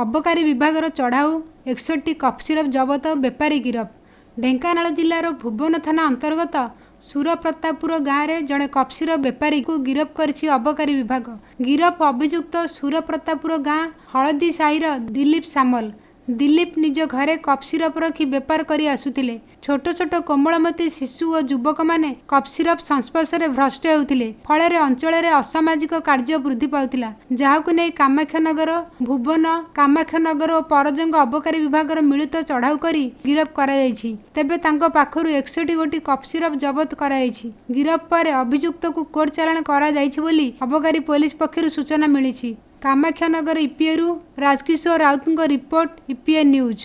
अबकारी विभागर चढ़ाऊ 61 cough syrup जबत बेपारी गिरफ। ढेंकानाल जिलार भुवन थाना अंतर्गत सुरप्रतापुर गाँव में जड़े कफ सिरप बेपारी को गिरफ करिछि अबकारी विभाग। गिरफ अभियुक्त सुरप्रतापुर गाँ हलदी साहिर दिलीप सामल। दिलीप निज घरे कफ सिरप रखी बेपार करी आसुथिले। छोट छोट कोमलमती शिशु और युवक माने कफ सिरप संस्पर्श में भ्रष्ट होउथिले। फल अंचल में असामाजिक कार्य वृद्धि पाउथिला, जहाकु नै कामाख्यानगर, भुवन, कामाख्यानगर और परजंग अबकारी विभागर मिलित चढ़ाऊ करी गिरफ करा जायछि। तेबे तांको पाखरु 61 गोटी कफ सिरप जबत करा जायछि। गिरफ पर अभियुक्त को कोर्ट चालान करा जायछि बोली अबकारी पुलिस पक्षरु सूचना मिलिछि। कामाख्यानगर ईपीएरू Rajkishore Raut report, EPA news.